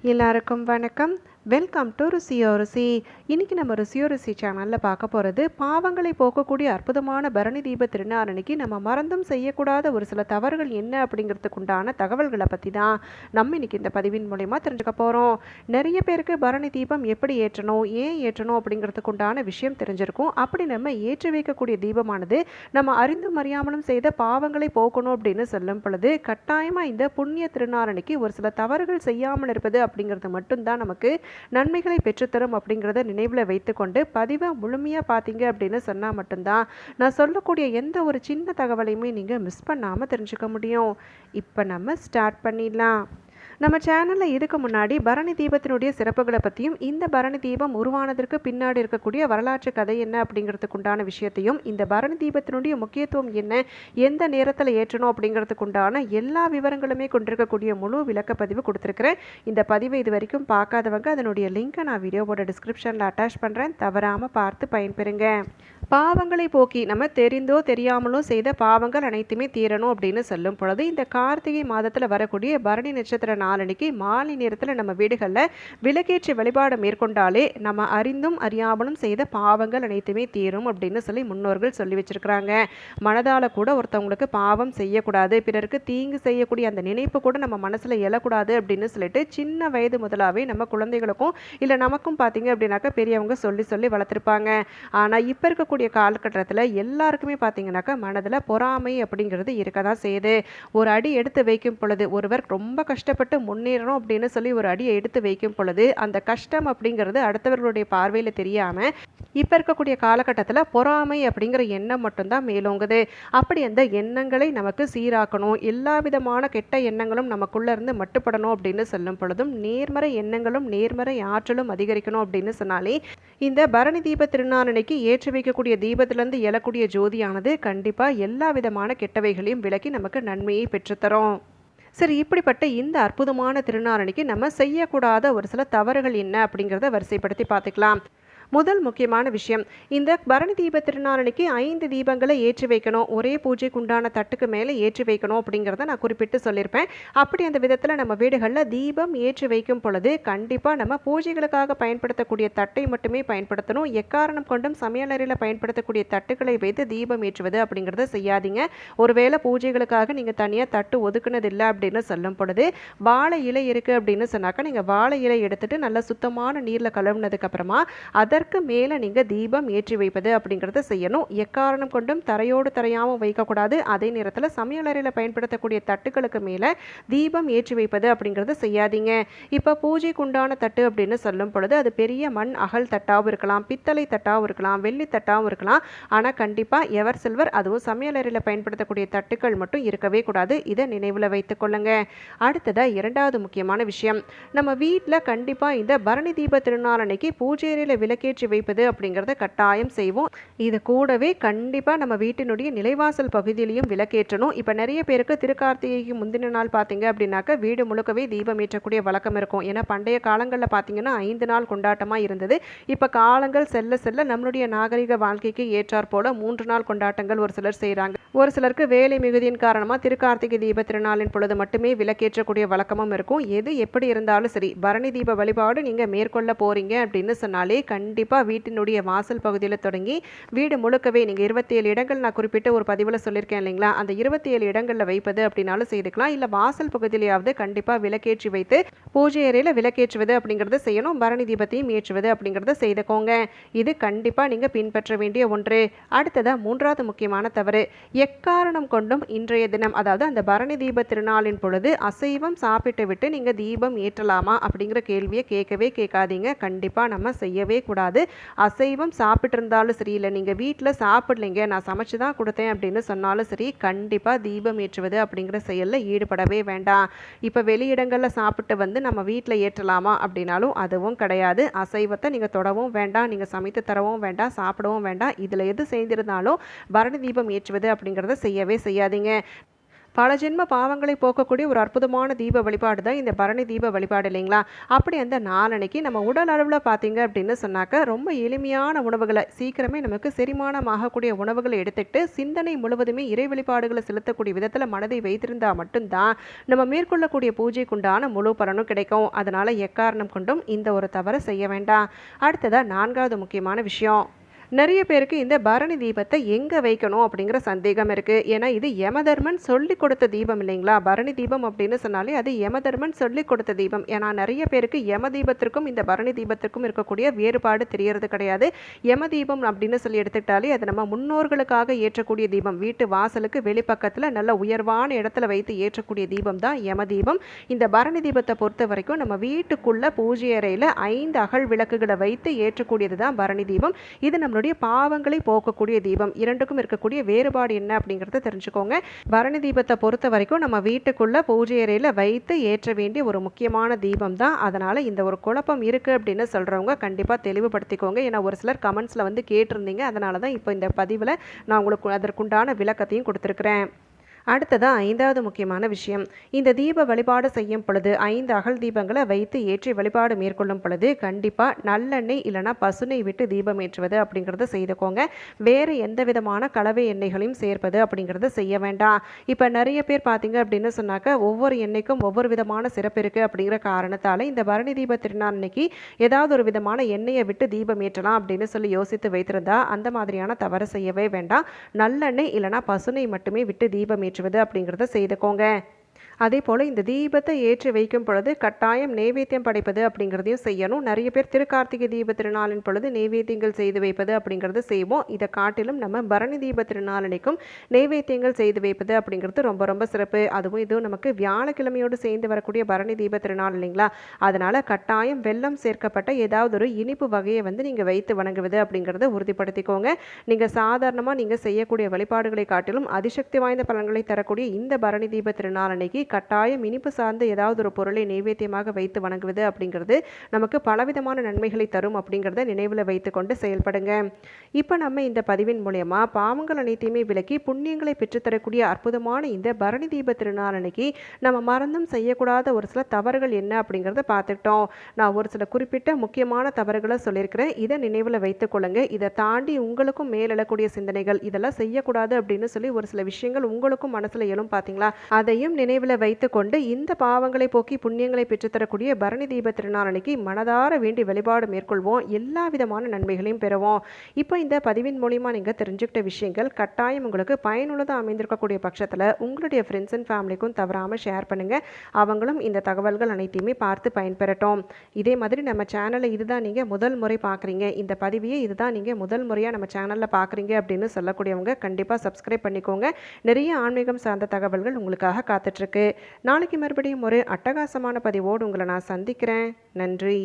எல்லாருக்கும் வணக்கம். Welcome to ருசியோ ருசி. இன்றைக்கி நம்ம ருசியோ ருசி சேனலில் பார்க்க போகிறது பாவங்களை போக்கக்கூடிய அற்புதமான பரணி தீப திருநாள் அன்னைக்கு நம்ம மறந்தும் செய்யக்கூடாத ஒரு சில தவறுகள் என்ன அப்படிங்கிறதுக்கு உண்டான தகவல்களை பற்றி தான் நம்ம இன்றைக்கி இந்த பதிவின் மூலயமா தெரிஞ்சுக்க போகிறோம். நிறைய பேருக்கு பரணி தீபம் எப்படி ஏற்றணும், ஏன் ஏற்றணும் அப்படிங்கிறதுக்கு உண்டான விஷயம் தெரிஞ்சிருக்கும். அப்படி நம்ம ஏற்றி வைக்கக்கூடிய தீபமானது நம்ம அறிந்தும் அறியாமலும் செய்த பாவங்களை போக்கணும் அப்படின்னு சொல்லும் பொழுது கட்டாயமாக இந்த புண்ணிய திருநாள் அன்னைக்கு ஒரு சில தவறுகள் செய்யாமல் இருப்பது அப்படிங்கிறது மட்டும்தான் நமக்கு நன்மைகளை பெற்றுத்தரும் அப்படிங்கிறத நினைவில் வைத்துக்கொண்டு பதிவை முழுமையாக பார்த்தீங்க அப்படின்னு சொன்னால் மட்டும்தான் நான் சொல்லக்கூடிய எந்த ஒரு சின்ன தகவலையுமே நீங்கள் மிஸ் பண்ணாமல் தெரிஞ்சுக்க முடியும். இப்போ நம்ம ஸ்டார்ட் பண்ணிடலாம். நம்ம சேனலில் இதுக்கு முன்னாடி பரணி தீபத்தினுடைய சிறப்புகளை பற்றியும் இந்த பரணி தீபம் உருவானதற்கு பின்னாடி இருக்கக்கூடிய வரலாற்று கதை என்ன அப்படிங்கிறதுக்கு உண்டான விஷயத்தையும், இந்த பரணி தீபத்தினுடைய முக்கியத்துவம் என்ன, எந்த நேரத்தில் ஏற்றணும் அப்படிங்கிறதுக்கு உண்டான எல்லா விவரங்களுமே கொண்டிருக்கக்கூடிய முழு விளக்கப்பதிவு கொடுத்துருக்குறேன். இந்த பதிவை இது வரைக்கும் பார்க்காதவங்க அதனுடைய லிங்கை நான் வீடியோவோட டிஸ்கிரிப்ஷனில் அட்டாச் பண்ணுறேன். தவறாமல் பார்த்து பயன்பெறுங்க. பாவங்களை போக்கி நம்ம தெரிந்தோ தெரியாமலோ செய்த பாவங்கள் அனைத்துமே தீரணும் அப்படின்னு சொல்லும் பொழுது இந்த கார்த்திகை மாதத்தில் வரக்கூடிய பரணி நட்சத்திர நாளன்னைக்கு மாலை நேரத்தில் நம்ம வீடுகளில் விளக்கேற்றி வழிபாடு மேற்கொண்டாலே நம்ம அறிந்தும் அறியாமலும் செய்த பாவங்கள் அனைத்துமே தீரும் அப்படின்னு சொல்லி முன்னோர்கள் சொல்லி வச்சிருக்கிறாங்க. மனதால் கூட ஒருத்தவங்களுக்கு பாவம் செய்யக்கூடாது, பிறருக்கு தீங்கு செய்யக்கூடிய அந்த நினைப்பு கூட நம்ம மனசில் எழக்கூடாது அப்படின்னு சொல்லிட்டு சின்ன வயது முதலாகவே நம்ம குழந்தைகளுக்கும் இல்லை நமக்கும் பார்த்தீங்க அப்படின்னாக்கா பெரியவங்க சொல்லி சொல்லி வளர்த்துருப்பாங்க. ஆனால் இப்போ இருக்கக்கூடிய காலகட்டத்தில் எல்லாருக்குமே பார்த்தீங்கன்னாக்கா மனதில் பொறாமை அப்படிங்கிறது இருக்க தான் செய்யுது. ஒரு அடி எடுத்து வைக்கும் பொழுது ஒருவர் ரொம்ப கஷ்டப்பட்டு முன்னேறணும் அப்படின்னு சொல்லி ஒரு அடியை எடுத்து வைக்கும் பொழுது அந்த கஷ்டம் அப்படிங்கிறது அடுத்தவர்களுடைய பார்வையில் தெரியாமல் இப்போ இருக்கக்கூடிய காலகட்டத்தில் பொறாமை அப்படிங்கிற எண்ணம் மட்டும்தான் மேலோங்குது. அப்படி அந்த எண்ணங்களை நமக்கு சீராக்கணும், எல்லா விதமான கெட்ட எண்ணங்களும் நமக்குள்ளே இருந்து மட்டுப்படணும் அப்படின்னு சொல்லும் பொழுதும் நேர்மறை எண்ணங்களும் நேர்மறை ஆற்றலும் அதிகரிக்கணும் அப்படின்னு சொன்னாலே இந்த பரணி தீப திருநாளன்னைக்கு ஏற்றி வைக்கக்கூடிய தீபத்திலிருந்து எழக்கூடிய ஜோதியானது கண்டிப்பாக எல்லா விதமான கெட்டவைகளையும் விலக்கி நமக்கு நன்மையை பெற்றுத்தரும். சரி, இப்படிப்பட்ட இந்த அற்புதமான திருநாளன்னைக்கு நம்ம செய்யக்கூடாத ஒரு சில தவறுகள் என்ன அப்படிங்கிறத வரிசைப்படுத்தி பார்த்துக்கலாம். முதல் முக்கியமான விஷயம், இந்த பரணி தீப திருநாளன்னைக்கு 5 தீபங்களை ஏற்றி வைக்கணும், ஒரே பூஜைக்கு உண்டான தட்டுக்கு மேலே ஏற்றி வைக்கணும் அப்படிங்கிறத நான் குறிப்பிட்டு சொல்லியிருப்பேன். அப்படி அந்த விதத்தில் நம்ம வீடுகளில் தீபம் ஏற்றி வைக்கும் பொழுது கண்டிப்பாக நம்ம பூஜைகளுக்காக பயன்படுத்தக்கூடிய தட்டை மட்டுமே பயன்படுத்தணும். எக்காரணம் கொண்டும் சமையலறையில் பயன்படுத்தக்கூடிய தட்டுக்களை வைத்து தீபம் ஏற்றுவது அப்படிங்கிறத செய்யாதீங்க. ஒருவேளை பூஜைகளுக்காக நீங்கள் தனியாக தட்டு ஒதுக்குனது இல்லை அப்படின்னு சொல்லும் பொழுது வாழை இலை இருக்குது அப்படின்னு சொன்னாக்கா நீங்கள் வாழை இலை எடுத்துட்டு நல்லா சுத்தமான நீரில் கழுவுனதுக்கு அப்புறமா அதற்கு மேலே நீங்கள் தீபம் ஏற்றி வைப்பது அப்படிங்கிறத செய்யணும். எக்காரணம் கொண்டும் தரையோடு தரையாமல் வைக்கக்கூடாது. அதே நேரத்தில் சமையலறையில் பயன்படுத்தக்கூடிய தட்டுக்களுக்கு மேலே தீபம் ஏற்றி வைப்பது அப்படிங்கிறத செய்யாதீங்க. இப்போ பூஜைக்கு உண்டான தட்டு அப்படின்னு சொல்லும் பொழுது அது பெரிய மண் அகல் தட்டாகவும் இருக்கலாம், பித்தளை தட்டாகவும் இருக்கலாம், வெள்ளி தட்டாகவும் இருக்கலாம். ஆனால் கண்டிப்பாக எவர் சில்வர், அதுவும் சமையலறையில் பயன்படுத்தக்கூடிய தட்டுக்கள் மட்டும் இருக்கவே கூடாது. இதை நினைவில் வைத்துக் கொள்ளுங்க. அடுத்ததாக இரண்டாவது முக்கியமான விஷயம், நம்ம வீட்டில் கண்டிப்பாக இந்த பரணி தீப திருநாளன்னைக்கு பூஜை அறையில் விளக்கேற்றி வைப்பது அப்படிங்கிறத கட்டாயம் செய்வோம். இது கூடவே கண்டிப்பாக நம்ம வீட்டினுடைய நிலைவாசல் பகுதியிலையும் விளக்கேற்றணும். இப்போ நிறைய பேருக்கு திருக்கார்த்திகைக்கு முந்தின நாள் பார்த்தீங்க அப்படின்னாக்கா வீடு முழுக்கவே தீபம் ஏற்றக்கூடிய வழக்கம் இருக்கும். ஏன்னா பண்டைய காலங்களில் பார்த்தீங்கன்னா 5 நாள் கொண்டாட்டமாக இருந்தது. இப்போ காலங்கள் செல்ல செல்ல நம்மளுடைய நாகரிக வாழ்க்கைக்கு ஏற்றாற் போல 3 நாள் கொண்டாட்டங்கள் ஒரு சிலர் செய்கிறாங்க. ஒரு சிலருக்கு வேலை மிகுதியின் காரணமாக திருக்கார்த்திகை தீப திருநாளின் பொழுது மட்டுமே விளக்கேற்றக்கூடிய வழக்கமும் இருக்கும். எது எப்படி இருந்தாலும் சரி, பரணி தீப வழிபாடு நீங்கள் மேற்கொள்ள போகிறீங்க அப்படின்னு சொன்னாலே கண்டிப்பாக வீட்டினுடைய வாசல் பகுதியில் தொடங்கி வீடு முழுக்கவே நீங்கள் 27 இடங்கள் நான் குறிப்பிட்ட ஒரு பதிவில் சொல்லியிருக்கேன் இல்லைங்களா, அந்த 27 இடங்களில் வைப்பது அப்படின்னாலும் செய்துக்கலாம். இல்லை வாசல் பகுதியிலேயாவது கண்டிப்பாக விளக்கேற்றி வைத்து பூஜை அறையில் விளக்கேற்றுவது அப்படிங்கிறத செய்யணும். பரணி தீபத்தையும் ஏற்றுவது அப்படிங்கிறத செய்துக்கோங்க. இது கண்டிப்பாக நீங்கள் பின்பற்ற வேண்டிய ஒன்று. அடுத்ததாக மூன்றாவது முக்கியமான தவறு, எக்காரணம் கொண்டும் இன்றைய தினம் அதாவது அந்த பரணி தீப திருநாளின் பொழுது அசைவம் சாப்பிட்டு விட்டு நீங்கள் தீபம் ஏற்றலாமா அப்படிங்கிற கேள்வியை கேட்கவே கேட்காதீங்க. கண்டிப்பாக நம்ம செய்யவே கூடாது. அசைவம் சாப்பிட்டு இருந்தாலும் சரி, இல்லை நீங்கள் வீட்டில் சாப்பிடலைங்க நான் சமைச்சு தான் கொடுத்தேன் அப்படின்னு சொன்னாலும் சரி, கண்டிப்பாக தீபம் ஏற்றுவது அப்படிங்கிற செயலில் ஈடுபடவே வேண்டாம். இப்போ வெளியிடங்களில் சாப்பிட்டு வந்து நம்ம வீட்டில் ஏற்றலாமா அப்படின்னாலும் அதுவும் கிடையாது. அசைவத்தை நீங்கள் தொடவும் வேண்டாம், நீங்கள் சமைத்து தரவும் வேண்டாம், சாப்பிடவும் வேண்டாம். இதில் எது செய்திருந்தாலும் பரணி தீபம் ஏற்றுவது அப்படிங்கிறத செய்யவே செய்யாதீங்க. பல ஜென்ம பாவங்களை போக்கக்கூடிய ஒரு அற்புதமான தீப வழிபாடு தான் இந்த பரணி தீப வழிபாடு இல்லைங்களா? அப்படி அந்த நாளன்னைக்கு நம்ம உடல் அளவில் பார்த்தீங்க அப்படின்னு சொன்னாக்க ரொம்ப எளிமையான உணவுகளை சீக்கிரமே நமக்கு செரிமானம் ஆகக்கூடிய உணவுகளை எடுத்துக்கிட்டு சிந்தனை முழுவதுமே இறை வழிபாடுகளை செலுத்தக்கூடிய விதத்தில் மனதை வைத்திருந்தால் மட்டும்தான் நம்ம மேற்கொள்ளக்கூடிய பூஜைக்குண்டான முழு பலனும் கிடைக்கும். அதனால எக்காரணம் கொண்டும் இந்த ஒரு தவறை செய்ய வேண்டாம். அடுத்ததா 4வது முக்கியமான விஷயம், நிறைய பேருக்கு இந்த பரணி தீபத்தை எங்கே வைக்கணும் அப்படிங்கிற சந்தேகம் இருக்குது. ஏன்னா இது யமதர்மன் சொல்லி கொடுத்த தீபம் இல்லைங்களா? பரணி தீபம் அப்படின்னு சொன்னாலே அது யமதர்மன் சொல்லி கொடுத்த தீபம். ஏன்னா நிறைய பேருக்கு யம தீபத்திற்கும் இந்த பரணி தீபத்திற்கும் இருக்கக்கூடிய வேறுபாடு தெரியறது கிடையாது. யம தீபம் அப்படின்னு சொல்லி எடுத்துக்கிட்டாலே அது நம்ம முன்னோர்களுக்காக ஏற்றக்கூடிய தீபம். வீட்டு வாசலுக்கு வெளிப்பக்கத்தில் நல்ல உயர்வான இடத்துல வைத்து ஏற்றக்கூடிய தீபம் தான் யம தீபம். இந்த பரணி தீபத்தை பொறுத்த வரைக்கும் நம்ம வீட்டுக்குள்ள பூஜை அறையில் 5 அகல் விளக்குகளை வைத்து ஏற்றக்கூடியது தான் பரணி தீபம். இது நம்மளுடைய பாவங்களை போக்கக்கூடிய தீபம். இரண்டுக்கும் இருக்கக்கூடிய வேறுபாடு என்ன அப்படிங்கிறத தெரிஞ்சுக்கோங்க. பரணி தீபத்தை பொறுத்த வரைக்கும் நம்ம வீட்டுக்குள்ள பூஜை அறையில் வைத்து ஏற்ற வேண்டிய ஒரு முக்கியமான தீபம் தான். அதனால இந்த ஒரு குழப்பம் இருக்கு அப்படின்னு சொல்றவங்க கண்டிப்பா தெளிவுபடுத்திக்கோங்க. ஏன்னா ஒரு சிலர் கமெண்ட்ஸ்ல வந்து கேட்டிருந்தீங்க. அதனால தான் இப்போ இந்த பதிவில் நான் உங்களுக்கு அதற்குண்டான விளக்கத்தையும் கொடுத்துருக்கிறேன். அடுத்ததான் 5வது முக்கியமான விஷயம், இந்த தீப வழிபாடு செய்யும் பொழுது 5 அகல் தீபங்களை வைத்து ஏற்றி வழிபாடு மேற்கொள்ளும் பொழுது கண்டிப்பாக நல்லெண்ணெய் இல்லைனா பசுனை விட்டு தீபம் ஏற்றுவது அப்படிங்கிறத செய்துக்கோங்க. வேறு எந்த விதமான கலவை எண்ணெய்களையும் சேர்ப்பது அப்படிங்கிறத செய்ய வேண்டாம். இப்போ நிறைய பேர் பார்த்தீங்க அப்படின்னு சொன்னாக்க ஒவ்வொரு எண்ணெய்க்கும் ஒவ்வொரு விதமான சிறப்பு இருக்குது அப்படிங்கிற காரணத்தால் இந்த பரணி தீப திருநாள் அன்னைக்கு ஏதாவது ஒரு விதமான எண்ணெயை விட்டு தீபம் ஏற்றலாம் அப்படின்னு சொல்லி யோசித்து வைத்திருந்தா அந்த மாதிரியான தவறு செய்யவே வேண்டாம். நல்லெண்ணெய் இல்லைனா பசுனை மட்டுமே விட்டு தீபம் ஏற்றுவது அப்படிங்கிறத செய்துக்கோங்க. அதே போல் இந்த தீபத்தை ஏற்றி வைக்கும் பொழுது கட்டாயம் நெய்வேத்தியம் படைப்பது அப்படிங்கிறதையும் செய்யணும். நிறைய பேர் திருக்கார்த்திகை தீப திருநாளின் பொழுது நெய்வேத்தியங்கள் செய்து வைப்பது அப்படிங்கிறது செய்வோம். இதை காட்டிலும் நம்ம பரணி தீப திருநாளனைக்கும் நெய்வேத்தியங்கள் செய்து வைப்பது அப்படிங்கிறது ரொம்ப ரொம்ப சிறப்பு. அதுவும் இதுவும் நமக்கு வியாழக்கிழமையோடு சேர்ந்து வரக்கூடிய பரணி தீப திருநாள் இல்லைங்களா? அதனால் கட்டாயம் வெல்லம் சேர்க்கப்பட்ட ஏதாவது ஒரு இனிப்பு வகையை வந்து நீங்கள் வைத்து வணங்குவது அப்படிங்கிறத உறுதிப்படுத்திக்கோங்க. நீங்கள் சாதாரணமாக நீங்கள் செய்யக்கூடிய வழிபாடுகளை காட்டிலும் அதிசக்தி வாய்ந்த பலன்களை தரக்கூடிய இந்த பரணி தீப திருநாள் அன்னைக்கு கட்டாயம் இனிப்பு சார்ந்த ஏதாவது ஒரு பொருளை நைவேத்தியமாக வைத்து வணங்குவது அப்படிங்கிறது நமக்கு பலவிதமான நன்மைகளை தரும் அப்படிங்கிறத நினைவில் வைத்துக்கொண்டு செயல்படுங்க. இப்போ நம்ம இந்த பதிவின் மூலயமா பாவங்கள் அனைத்தையுமே விலக்கி புண்ணியங்களை பெற்றுத்தரக்கூடிய அற்புதமான இந்த பரணி தீப திருநாள் அன்னைக்கு நம்ம மறந்தும் செய்யக்கூடாத ஒரு சில தவறுகள் என்ன அப்படிங்கிறத பார்த்துக்கிட்டோம். நான் ஒரு சில குறிப்பிட்ட முக்கியமான தவறுகளை சொல்லியிருக்கிறேன். இதை நினைவில் வைத்துக்கொள்ளுங்க. இதை தாண்டி உங்களுக்கும் மேலெழக்கூடிய சிந்தனைகள் இதெல்லாம் செய்யக்கூடாது அப்படின்னு சொல்லி ஒரு சில விஷயங்கள் உங்களுக்கும் மனசில் எழும் பார்த்தீங்களா? அதையும் நினைவில் வைத்துக்கொண்டு இந்த பாவங்களை போக்கி புண்ணியங்களை பெற்றுத்தரக்கூடிய பரணி தீப திருநாள் அன்னைக்கு மனதார வேண்டி வழிபாடு மேற்கொள்வோம். எல்லா விதமான நன்மைகளையும் பெறுவோம். இப்போ இந்த பதிவின் மூலிமா நீங்கள் தெரிஞ்சுக்கிட்ட விஷயங்கள் கட்டாயம் உங்களுக்கு பயனுள்ளதாக அமைந்திருக்கக்கூடிய பட்சத்தில் உங்களுடைய ஃப்ரெண்ட்ஸ் அண்ட் ஃபேமிலிக்கும் தவறாமல் ஷேர் பண்ணுங்கள். அவங்களும் இந்த தகவல்கள் அனைத்தையுமே பார்த்து பயன்பெறட்டும். இதே மாதிரி நம்ம சேனலை இதுதான் நீங்கள் முதல் முறை பார்க்குறீங்க, இந்த பதிவையே இதுதான் நீங்கள் முதல் முறையாக நம்ம சேனலில் பார்க்குறீங்க அப்படின்னு சொல்லக்கூடியவங்க கண்டிப்பாக சப்ஸ்கிரைப் பண்ணிக்கோங்க. நிறைய ஆன்மீகம் சார்ந்த தகவல்கள் உங்களுக்காக காத்துட்ருக்கு. நாளைக்கு மறுபடியும் ஒரு அட்டகாசமான பதிவோடு உங்களை நான் சந்திக்கிறேன். நன்றி.